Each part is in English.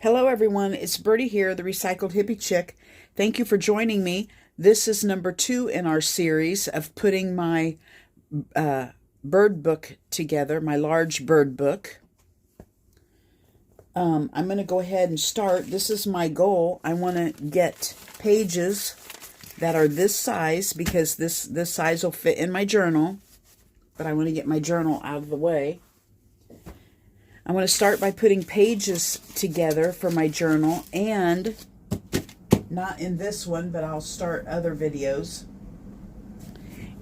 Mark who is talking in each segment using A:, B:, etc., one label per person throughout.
A: Hello everyone, it's Birdie here, the Recycled Hippie Chick. Thank you for joining me. This is number 2 in our series of putting my bird book together, my large bird book. I'm going to go ahead and start. This is my goal. I want to get pages that are this size because this size will fit in my journal, but I want to get my journal out of the way. I'm going to start by putting pages together for my journal, and not in this one, but I'll start other videos.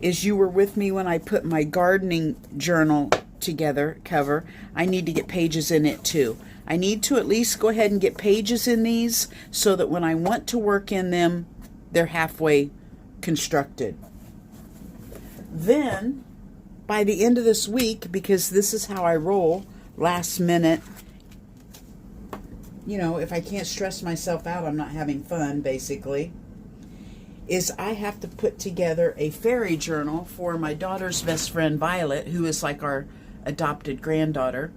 A: As you were with me when I put my gardening journal together cover, I need to get pages in it too. I need to at least go ahead and get pages in these so that when I want to work in them, they're halfway constructed. Then, by the end of this week, because this is how I roll, last minute, you know, if I can't stress myself out, I'm not having fun, basically, is I have to put together a fairy journal for my daughter's best friend, Violet, who is like our adopted granddaughter.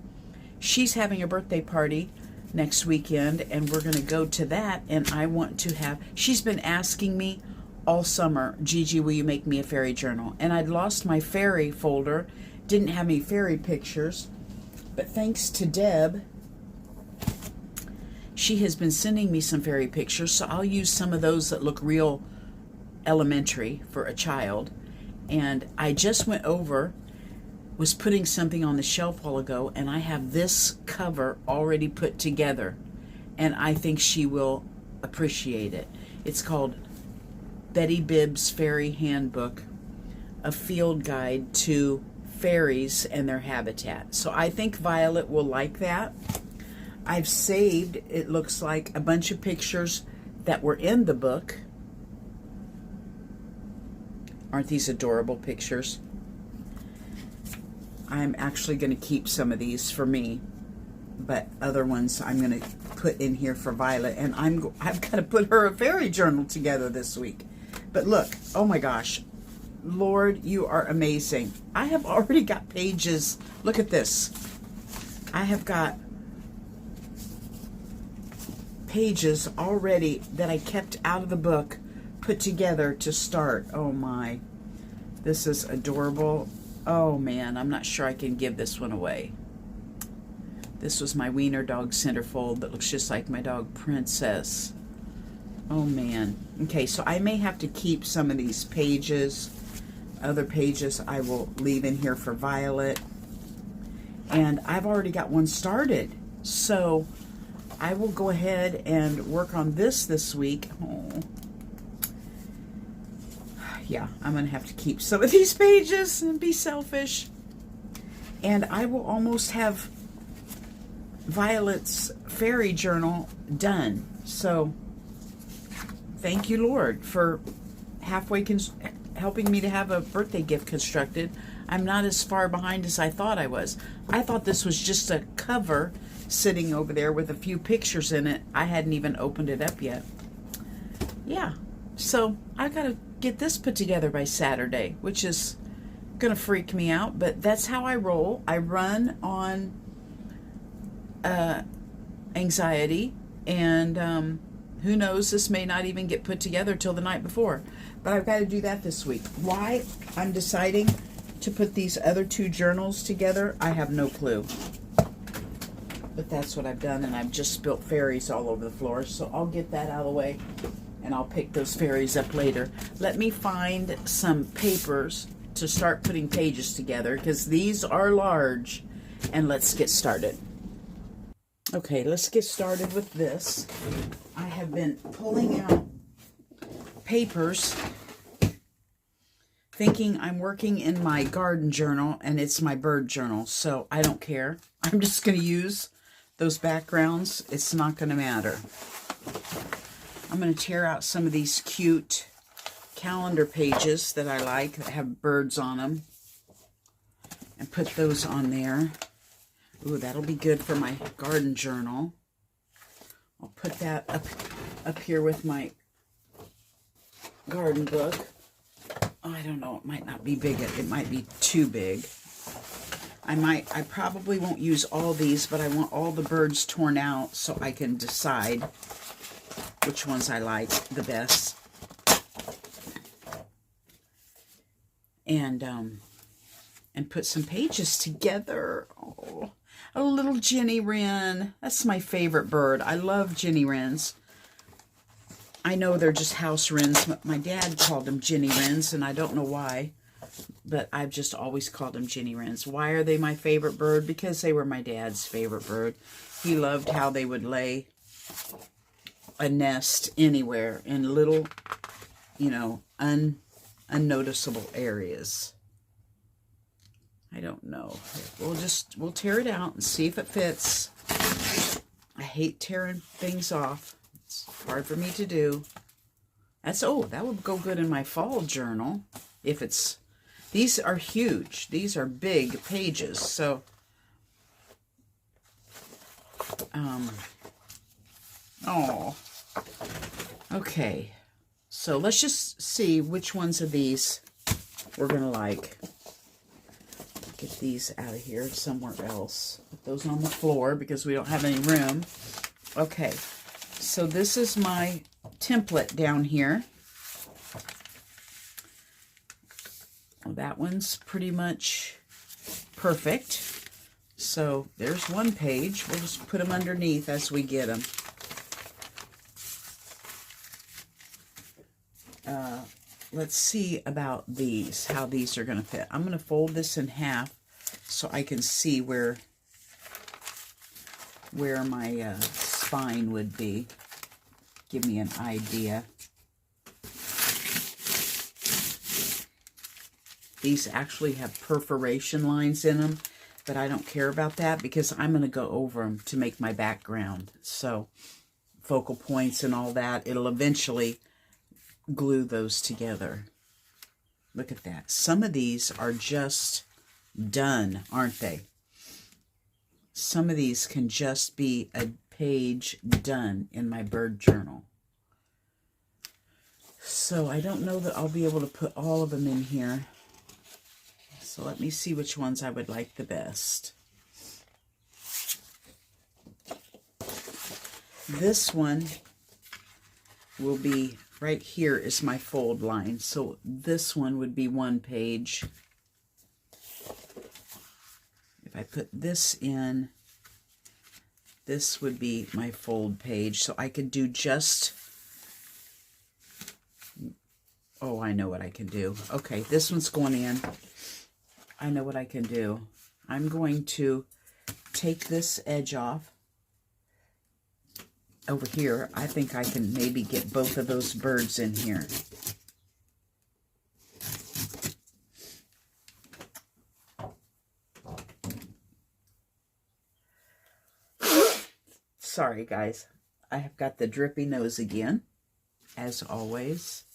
A: She's having a birthday party next weekend, and we're going to go to that, and I want to have, she's been asking me all summer, Gigi, will you make me a fairy journal? And I'd lost my fairy folder, didn't have any fairy pictures. But thanks to Deb, she has been sending me some fairy pictures, so I'll use some of those that look real elementary for a child. And I just went over, was putting something on the shelf a while ago, and I have this cover already put together, and I think she will appreciate it. It's called Betty Bibb's Fairy Handbook, a field guide to fairies and their habitat. So I think Violet will like that. I've saved, it looks like, a bunch of pictures that were in the book. Aren't these adorable pictures? I'm actually going to keep some of these for me, but other ones I'm going to put in here for Violet, and I've got to put her a fairy journal together this week. But look, oh my gosh, Lord, you are amazing. I have already got pages. Look at this. I have got pages already that I kept out of the book put together to start. Oh my. This is adorable. Oh man, I'm not sure I can give this one away. This was my Wiener Dog centerfold that looks just like my dog Princess. Oh man. Okay, so I may have to keep some of these pages. Other pages I will leave in here for Violet. And I've already got one started. So I will go ahead and work on this week. Oh. Yeah, I'm going to have to keep some of these pages and be selfish. And I will almost have Violet's fairy journal done. So thank you, Lord, for halfway helping me to have a birthday gift constructed. I'm not as far behind as I thought I was. I thought this was just a cover sitting over there with a few pictures in it. I hadn't even opened it up yet. Yeah, so I got to get this put together by Saturday, which is going to freak me out, but that's how I roll. I run on anxiety, and who knows, this may not even get put together till the night before. But I've got to do that this week. Why I'm deciding to put these other 2 journals together, I have no clue. But that's what I've done, and I've just spilt fairies all over the floor. So I'll get that out of the way, and I'll pick those fairies up later. Let me find some papers to start putting pages together, because these are large. And let's get started. Okay, let's get started with this. I have been pulling out papers thinking I'm working in my garden journal, and it's my bird journal, so I don't care. I'm just going to use those backgrounds. It's not going to matter. I'm going to tear out some of these cute calendar pages that I like that have birds on them and put those on there. Ooh, that'll be good for my garden journal. I'll put that up here with my garden book. Oh, I don't know, it might not be big. It might be too big. I probably won't use all these, but I want all the birds torn out so I can decide which ones I like the best. And put some pages together. Oh, a little Jenny Wren. That's my favorite bird. I love Jenny Wrens. I know they're just house wrens. My dad called them Jenny Wrens, and I don't know why, but I've just always called them Jenny Wrens. Why are they my favorite bird? Because they were my dad's favorite bird. He loved how they would lay a nest anywhere in little, you know, unnoticeable areas. I don't know. We'll tear it out and see if it fits. I hate tearing things off. It's hard for me to do. That would go good in my fall journal. If it's, these are huge. These are big pages. So, okay. So let's just see which ones of these we're going to like. Get these out of here somewhere else. Put those on the floor because we don't have any room. Okay, so this is my template down here. Well, that one's pretty much perfect. So there's one page. We'll just put them underneath as we get them. Let's see about these, how these are going to fit. I'm going to fold this in half so I can see where my spine would be. Give me an idea. These actually have perforation lines in them, but I don't care about that because I'm going to go over them to make my background. So focal points and all that, it'll eventually glue those together. Look at that. Some of these are just done, aren't they? Some of these can just be a page done in my bird journal. So I don't know that I'll be able to put all of them in here. So let me see which ones I would like the best. This one will be right here is my fold line. So this one would be one page. If I put this in, this would be my fold page. So I could do just, oh, I know what I can do. Okay, this one's going in. I know what I can do. I'm going to take this edge off. Over here, I think I can maybe get both of those birds in here. Sorry, guys. I have got the drippy nose again, as always.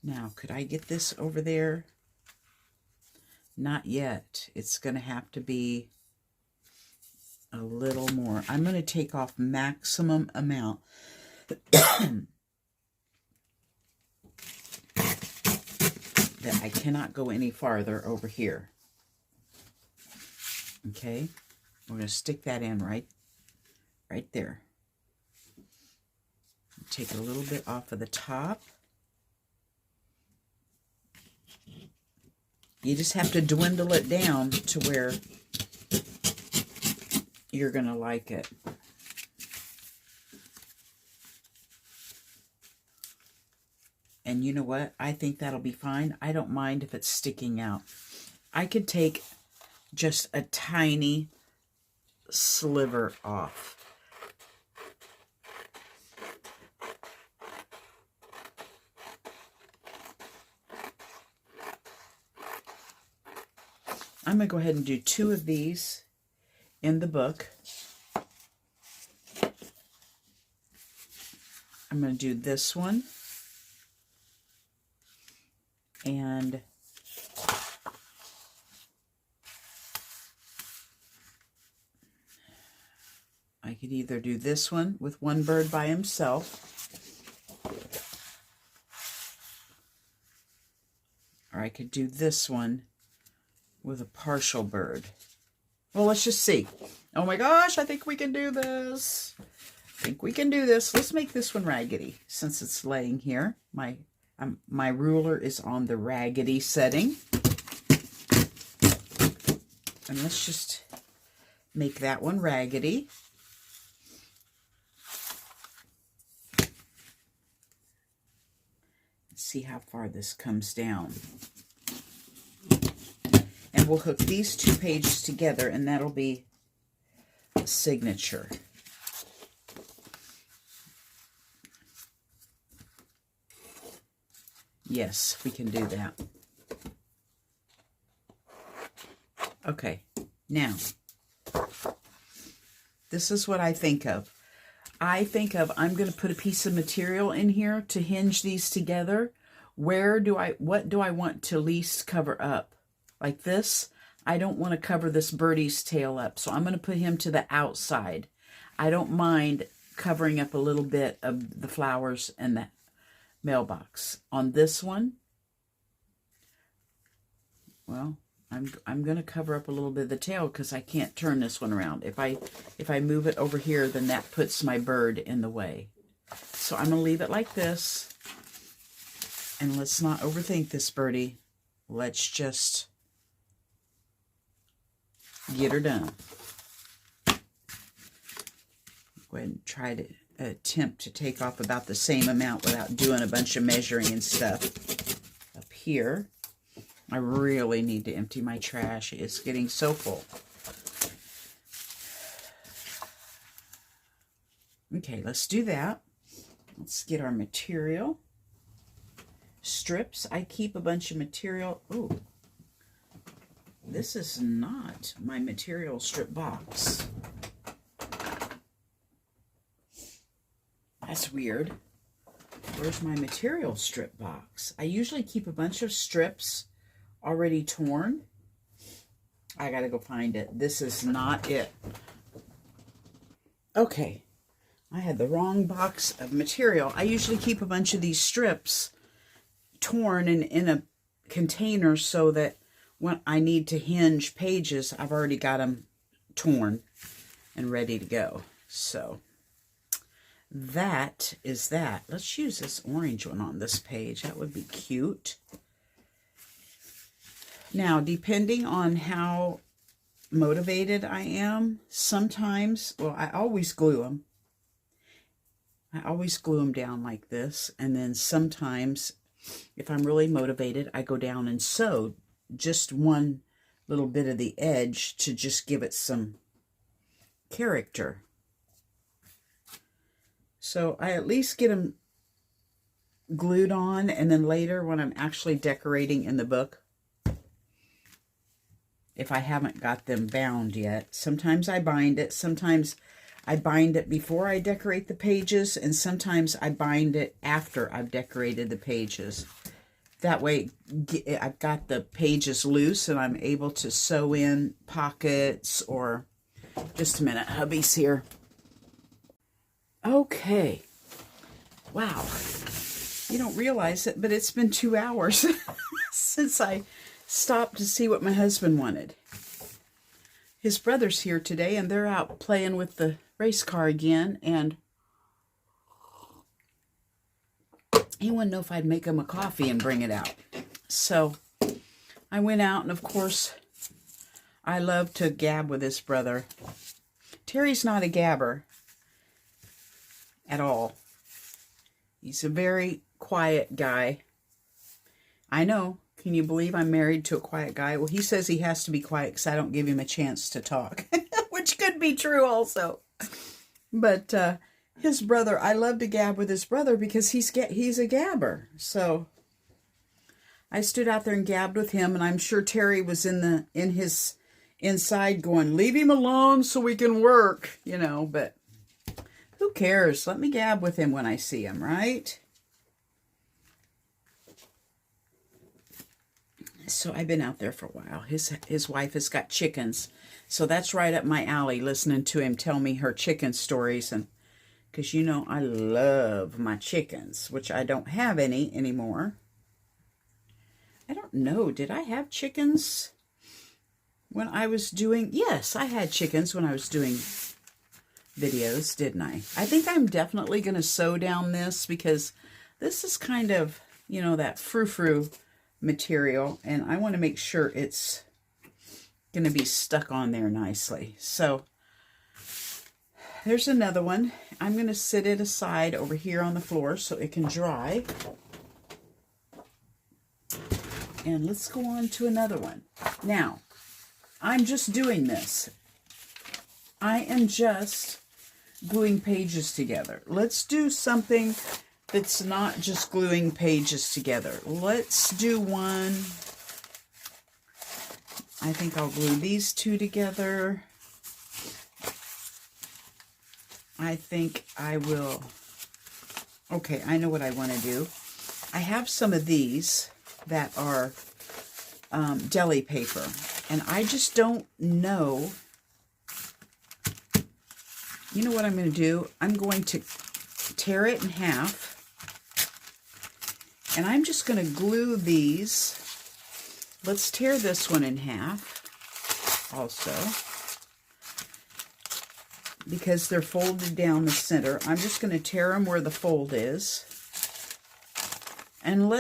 A: Now, could I get this over there? Not yet. It's going to have to be a little more. I'm going to take off maximum amount. That I cannot go any farther over here. Okay, we're going to stick that in right there. Take a little bit off of the top. You just have to dwindle it down to where you're going to like it. And you know what? I think that'll be fine. I don't mind if it's sticking out. I could take just a tiny sliver off. I'm going to go ahead and do 2 of these in the book. I'm going to do this one. And I could either do this one with one bird by himself, or I could do this one with a partial bird. Well, let's just see. Oh my gosh, I think we can do this. I think we can do this. Let's make this one raggedy since it's laying here. My ruler is on the raggedy setting. And let's just make that one raggedy. Let's see how far this comes down. And we'll hook these two pages together, and that'll be a signature. Yes, we can do that. Okay, now, this is what I think of. I'm going to put a piece of material in here to hinge these together. What do I want to least cover up? Like this, I don't want to cover this birdie's tail up, so I'm going to put him to the outside. I don't mind covering up a little bit of the flowers and the mailbox. On this one, well, I'm going to cover up a little bit of the tail because I can't turn this one around. If I move it over here, then that puts my bird in the way. So I'm going to leave it like this. And let's not overthink this birdie. Let's just get her done. Go ahead and try to attempt to take off about the same amount without doing a bunch of measuring and stuff. Up here, I really need to empty my trash. It's getting so full. Okay, let's do that. Let's get our material. Strips. I keep a bunch of material. Oh, this is not my material strip box. That's weird. Where's my material strip box? I usually keep a bunch of strips already torn. I gotta go find it. This is not it. Okay. I had the wrong box of material. I usually keep a bunch of these strips torn and in a container so that when I need to hinge pages, I've already got them torn and ready to go. So that is that. Let's use this orange one on this page. That would be cute. Now, depending on how motivated I am, sometimes, well, I always glue them. I always glue them down like this. And then sometimes, if I'm really motivated, I go down and sew just one little bit of the edge to just give it some character. So I at least get them glued on, and then later when I'm actually decorating in the book, if I haven't got them bound yet, sometimes I bind it, sometimes I bind it before I decorate the pages, and sometimes I bind it after I've decorated the pages. That way I've got the pages loose and I'm able to sew in pockets or... Just a minute, hubby's here. Okay. Wow. You don't realize it, but it's been 2 hours since I stopped to see what my husband wanted. His brother's here today, and they're out playing with the race car again, and he wanted to know if I'd make him a coffee and bring it out. So I went out, and of course, I love to gab with his brother. Terry's not a gabber at all. He's a very quiet guy. I know. Can you believe I'm married to a quiet guy? Well, he says he has to be quiet because I don't give him a chance to talk, which could be true also. But his brother, I love to gab with his brother because he's a gabber. So I stood out there and gabbed with him, and I'm sure Terry was in his inside going, leave him alone so we can work, you know, but who cares? Let me gab with him when I see him, right? So I've been out there for a while. His wife has got chickens, so that's right up my alley, listening to him tell me her chicken stories, and because you know I love my chickens, which I don't have any anymore. I don't know. Did I have chickens when I was doing, yes, I had chickens when I was doing videos, didn't I? I think I'm definitely going to sew down this because this is kind of, you know, that frou-frou material, and I want to make sure it's going to be stuck on there nicely. So there's another one. I'm going to sit it aside over here on the floor so it can dry. And let's go on to another one. Now, I'm just doing this. I am just gluing pages together. Let's do something that's not just gluing pages together. Let's do one. I think I'll glue these two together. I think I will. Okay, I know what I want to do. I have some of these that are deli paper, and I just don't know. You know what I'm going to do? I'm going to tear it in half, and I'm just going to glue these. Let's tear this one in half also, because they're folded down the center. I'm just going to tear them where the fold is. And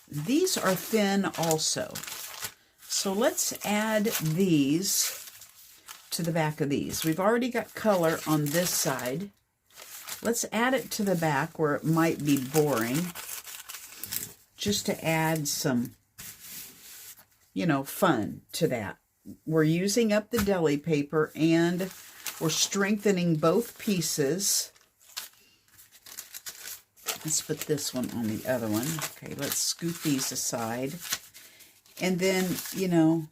A: these are thin also. So let's add these to the back of these. We've already got color on this side. Let's add it to the back where it might be boring, just to add some, you know, fun to that. We're using up the deli paper and we're strengthening both pieces. Let's put this one on the other one. Okay, let's scoot these aside. And then, you know,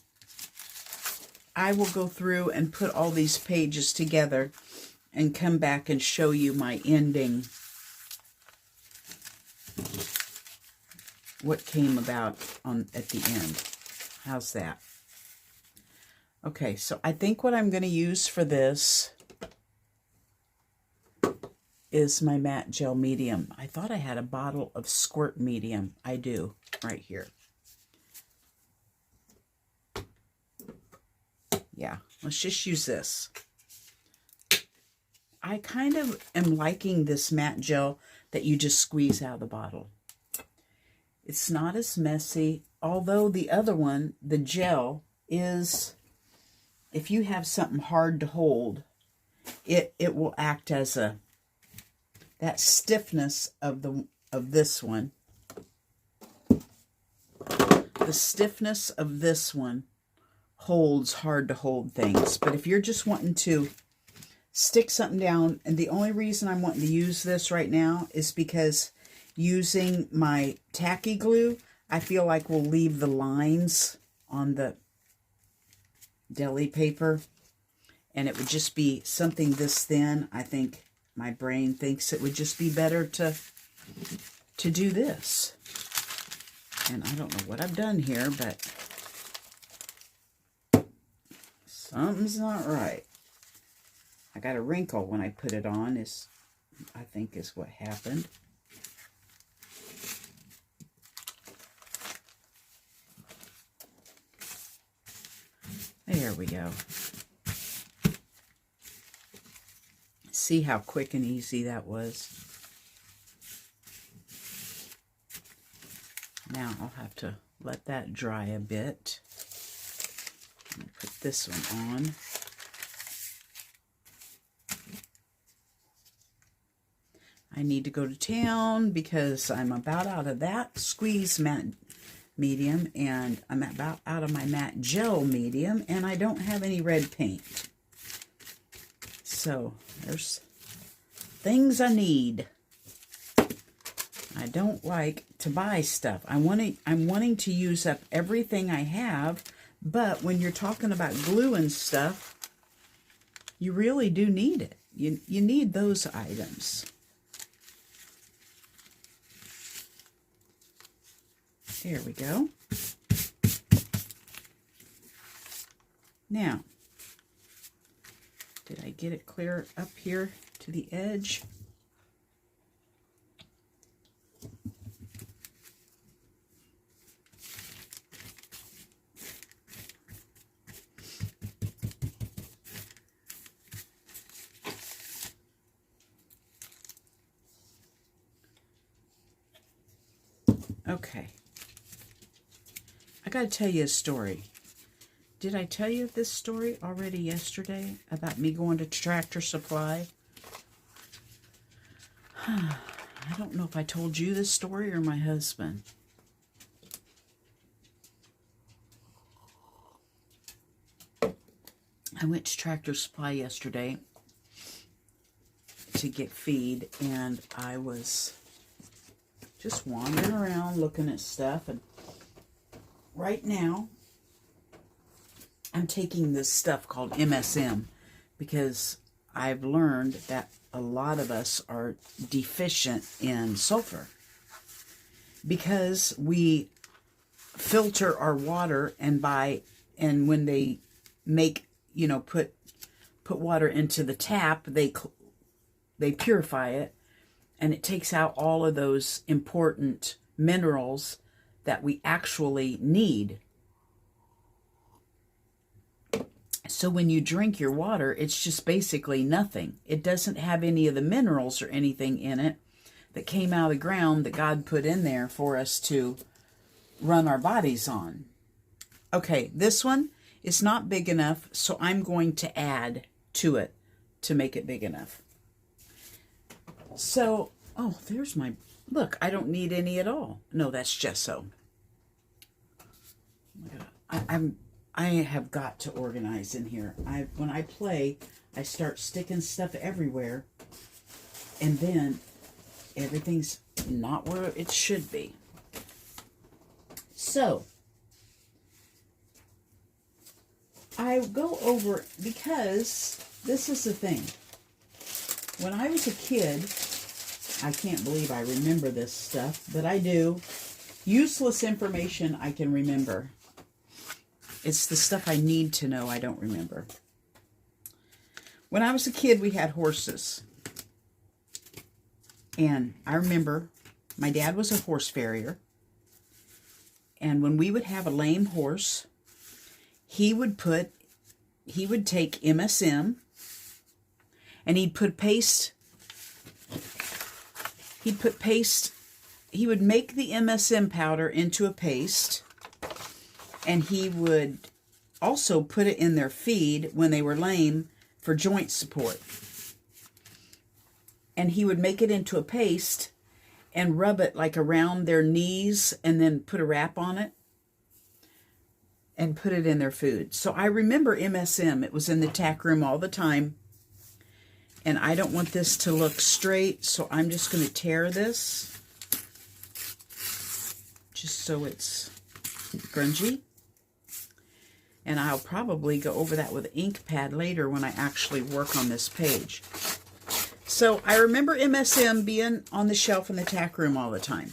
A: I will go through and put all these pages together and come back and show you my ending. What came about at the end. How's that? Okay, so I think what I'm going to use for this is my matte gel medium. I thought I had a bottle of Squirt medium. I do, right here. Yeah, let's just use this. I kind of am liking this matte gel that you just squeeze out of the bottle. It's not as messy, although the other one, the gel, is, if you have something hard to hold, it will act as a, that stiffness of this one. The stiffness of this one holds hard to hold things. But if you're just wanting to stick something down, and the only reason I'm wanting to use this right now is because using my tacky glue, I feel like we'll leave the lines on the deli paper, and it would just be something this thin. I think my brain thinks it would just be better to do this. And I don't know what I've done here, but something's not right. I got a wrinkle when I put it on, I think is what happened. There we go. See how quick and easy that was? Now I'll have to let that dry a bit. Put this one on. I need to go to town because I'm about out of that squeeze matte medium, and I'm about out of my matte gel medium, and I don't have any red paint. So there's things I need. I don't like to buy stuff. I'm wanting to use up everything I have, but when you're talking about glue and stuff, you really do need it. You need those items. There we go. Now, did I get it clear up here to the edge? Okay. I got to tell you a story. Did I tell you this story already yesterday about me going to Tractor Supply? I don't know if I told you this story or my husband. I went to Tractor Supply yesterday to get feed, and I was just wandering around looking at stuff. And right now, I'm taking this stuff called MSM because I've learned that a lot of us are deficient in sulfur because we filter our water, and when they make, put water into the tap, they purify it, and it takes out all of those important minerals that we actually need. So when you drink your water, it's just basically nothing. It doesn't have any of the minerals or anything in it that came out of the ground that God put in there for us to run our bodies on. Okay, this one is not big enough, so I'm going to add to it to make it big enough. So, oh, there's my, look, I don't need any at all. No, that's gesso. I have got to organize in here. When I play, I start sticking stuff everywhere, and then everything's not where it should be. So, I go over, because this is the thing. When I was a kid, I can't believe I remember this stuff, but I do. Useless information I can remember. It's the stuff I need to know I don't remember. When I was a kid, we had horses. And I remember my dad was a horse farrier. And when we would have a lame horse, he would take MSM, and he would make the MSM powder into a paste, and he would also put it in their feed when they were lame for joint support. And he would make it into a paste and rub it like around their knees, and then put a wrap on it and put it in their food. So I remember MSM. It was in the tack room all the time. And I don't want this to look straight, so I'm just going to tear this just so it's grungy. And I'll probably go over that with an ink pad later when I actually work on this page. So I remember MSM being on the shelf in the tack room all the time.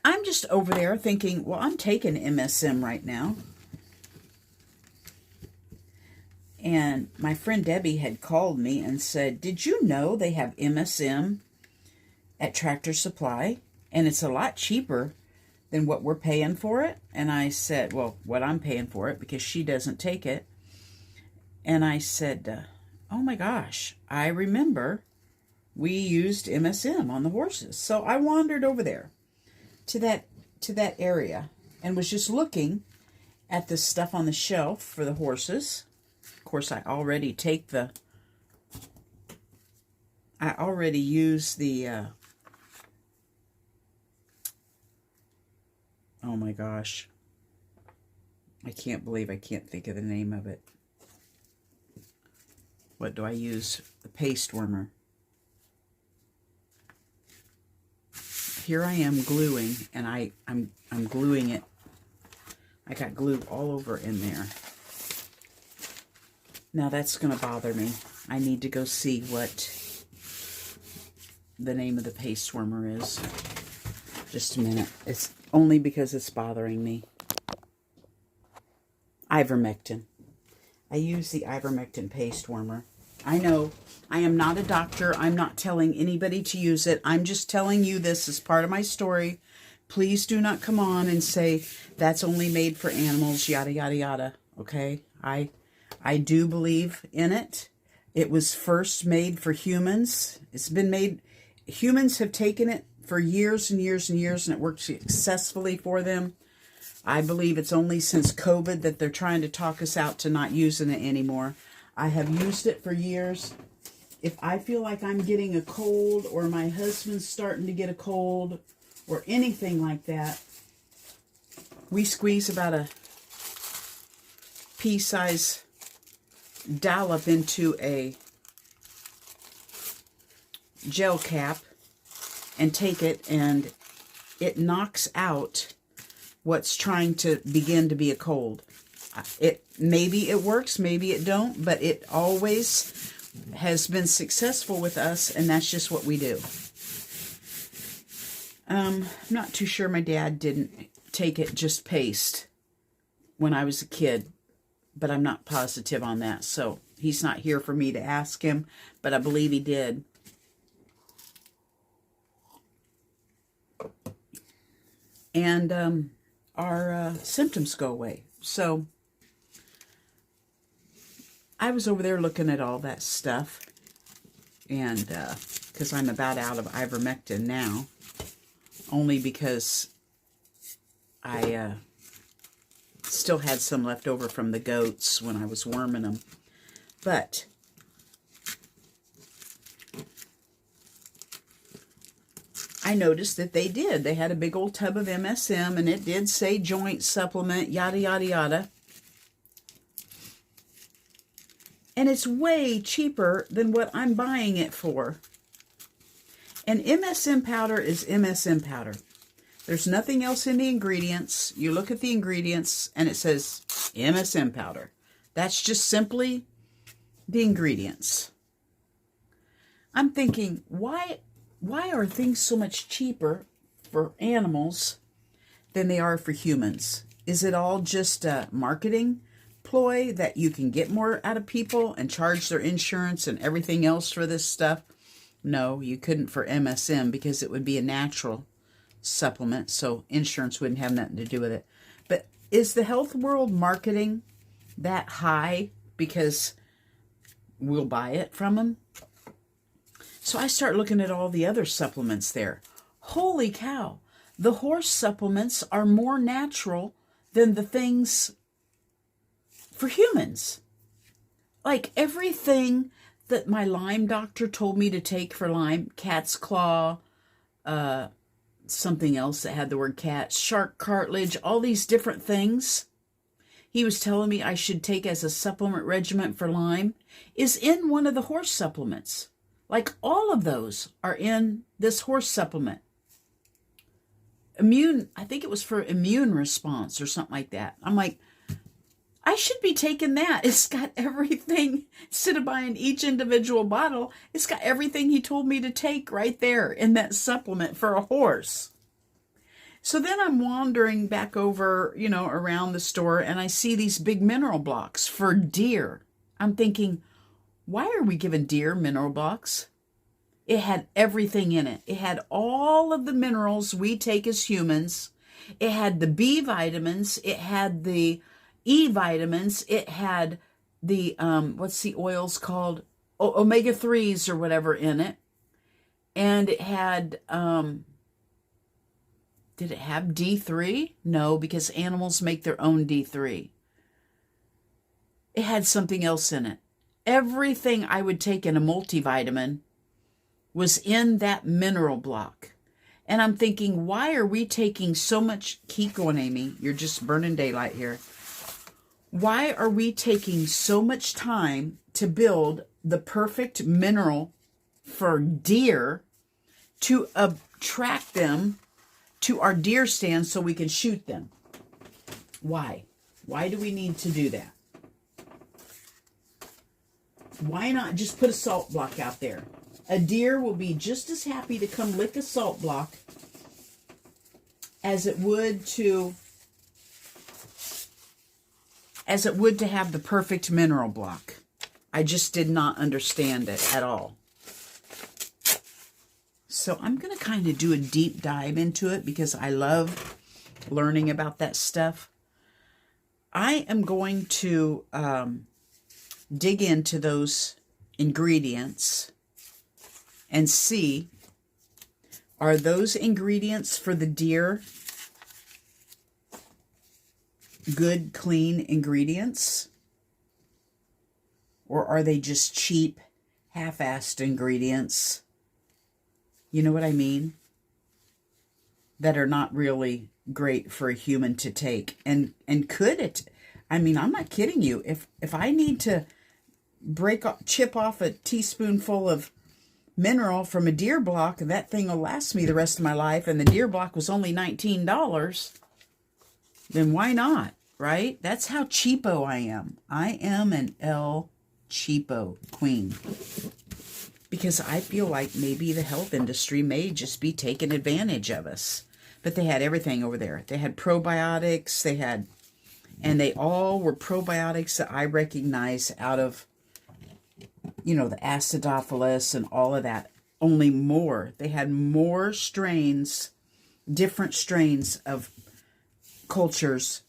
A: I'm just over there thinking, well, I'm taking MSM right now. And my friend Debbie had called me and said, did you know they have MSM at Tractor Supply? And it's a lot cheaper than what we're paying for it. And I said, well, what I'm paying for it, because she doesn't take it. And I said, oh my gosh, I remember we used MSM on the horses. So I wandered over there to that area and was just looking at the stuff on the shelf for the horses. Of course, I already use the, oh my gosh, I can't believe I can't think of the name of it. What do I use? The paste warmer. Here I am gluing, and I'm gluing it. I got glue all over in there. Now that's going to bother me. I need to go see what the name of the paste warmer is. Just a minute. It's only because it's bothering me. Ivermectin. I use the ivermectin paste warmer. I know I am not a doctor. I'm not telling anybody to use it. I'm just telling you this as part of my story. Please do not come on and say that's only made for animals, yada, yada, yada. Okay? I do believe in it. It was first made for humans. It's been made, humans have taken it for years and years and years, and it worked successfully for them. I believe it's only since COVID that they're trying to talk us out to not using it anymore. I have used it for years. If I feel like I'm getting a cold, or my husband's starting to get a cold, or anything like that, we squeeze about a pea-size dollop into a gel cap and take it, and it knocks out what's trying to begin to be a cold. Maybe it works, maybe it don't, but it always has been successful with us, and that's just what we do. I'm not too sure my dad didn't take it just paste when I was a kid, but I'm not positive on that, so he's not here for me to ask him, but I believe he did. And our symptoms go away. So I was over there looking at all that stuff, and because I'm about out of ivermectin now, only because I still had some left over from the goats when I was worming them. But I noticed that they did. They had a big old tub of MSM, and it did say joint supplement, yada, yada, yada. And it's way cheaper than what I'm buying it for. And MSM powder is MSM powder. There's nothing else in the ingredients. You look at the ingredients, and it says MSM powder. That's just simply the ingredients. I'm thinking, why are things so much cheaper for animals than they are for humans? Is it all just a marketing ploy that you can get more out of people and charge their insurance and everything else for this stuff? No, you couldn't for MSM because it would be a natural supplement, so insurance wouldn't have nothing to do with it. But is the health world marketing that high because we'll buy it from them? So I start looking at all the other supplements there. Holy cow, the horse supplements are more natural than the things for humans. Like everything that my Lyme doctor told me to take for Lyme, cat's claw, something else that had the word cat, shark cartilage, all these different things he was telling me I should take as a supplement regimen for Lyme is in one of the horse supplements. Like all of those are in this horse supplement. I think it was for immune response or something like that. I'm like, I should be taking that. It's got everything. Instead of buying each individual bottle, it's got everything he told me to take right there in that supplement for a horse. So then I'm wandering back over, around the store, and I see these big mineral blocks for deer. I'm thinking, why are we giving deer mineral blocks? It had everything in it. It had all of the minerals we take as humans. It had the B vitamins. It had the E vitamins. It had the, what's the oils called? Omega-3s or whatever in it. And it had, did it have D3? No, because animals make their own D3. It had something else in it. Everything I would take in a multivitamin was in that mineral block. And I'm thinking, why are we taking so much... Keep going, Amy. You're just burning daylight here. Why are we taking so much time to build the perfect mineral for deer to attract them to our deer stand so we can shoot them? Why? Why do we need to do that? Why not just put a salt block out there? A deer will be just as happy to come lick a salt block as it would to have the perfect mineral block. I just did not understand it at all. So I'm going to kind of do a deep dive into it because I love learning about that stuff. I am going to dig into those ingredients and see, Are those ingredients for the deer good, clean ingredients? Or are they just cheap, half-assed ingredients? You know what I mean? That are not really great for a human to take. And could it? I mean, I'm not kidding you. If I need to chip off a teaspoonful of mineral from a deer block, and that thing will last me the rest of my life, and the deer block was only $19, then why not, right? That's how cheapo I am. I am an El Cheapo queen. Because I feel like maybe the health industry may just be taking advantage of us. But they had everything over there. They had probiotics, and they all were probiotics that I recognize out of, you know, the acidophilus and all of that. Only more. They had more strains, different strains of cultures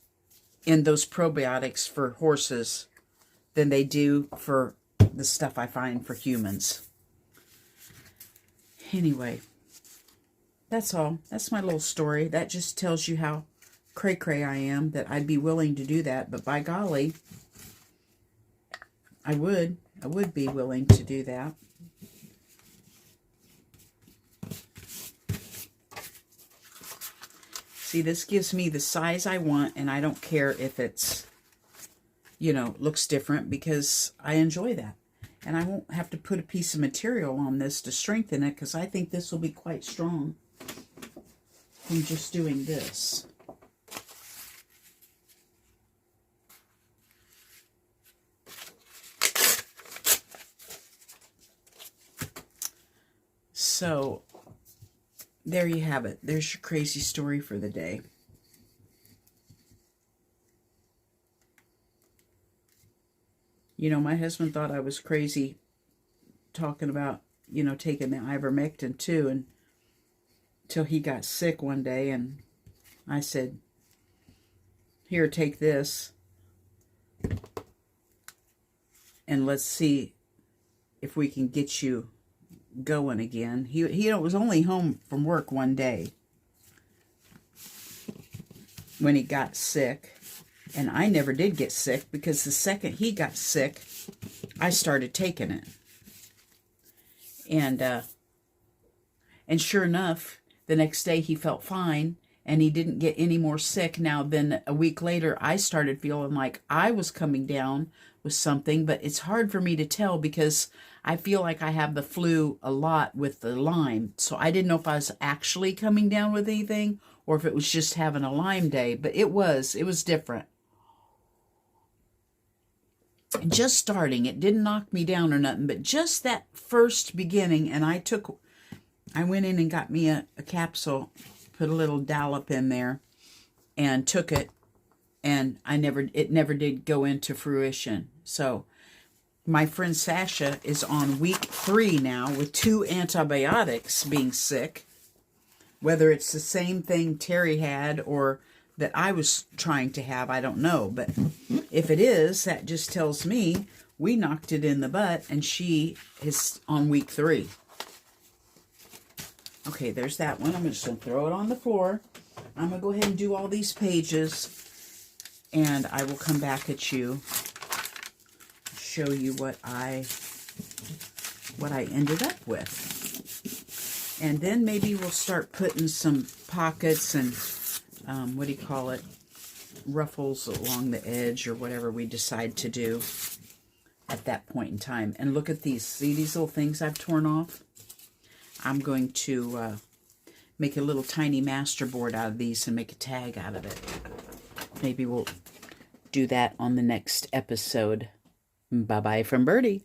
A: in those probiotics for horses than they do for the stuff I find for humans. Anyway, that's all. That's my little story. That just tells you how cray-cray I am, that I'd be willing to do that. But by golly, I would be willing to do that. See, this gives me the size I want, and I don't care if it's, you know, looks different, because I enjoy that. And I won't have to put a piece of material on this to strengthen it, because I think this will be quite strong from just doing this. So, there you have it. There's your crazy story for the day. You know, my husband thought I was crazy talking about, you know, taking the ivermectin too, and until he got sick one day, and I said, here, take this, and let's see if we can get you going again. He was only home from work one day when he got sick. And I never did get sick, because the second he got sick, I started taking it. And sure enough, the next day he felt fine, and he didn't get any more sick. Now, then a week later, I started feeling like I was coming down with something, but it's hard for me to tell, because I feel like I have the flu a lot with the Lyme. So I didn't know if I was actually coming down with anything, or if it was just having a Lyme day. But it was different. Just starting, it didn't knock me down or nothing, but just that first beginning, and I went in and got me a capsule, put a little dollop in there, and took it, and it never did go into fruition. So my friend Sasha is on week 3 now with 2 antibiotics, being sick. Whether it's the same thing Terry had or that I was trying to have, I don't know. But if it is, that just tells me we knocked it in the butt, and she is on week 3. Okay, there's that one. I'm just going to throw it on the floor. I'm going to go ahead and do all these pages, and I will come back at you, show you what I ended up with. And then maybe we'll start putting some pockets and what do you call it, ruffles along the edge, or whatever we decide to do at that point in time. And look at these. See these little things I've torn off? I'm going to make a little tiny master board out of these and make a tag out of it. Maybe we'll do that on the next episode. Bye-bye from Birdie.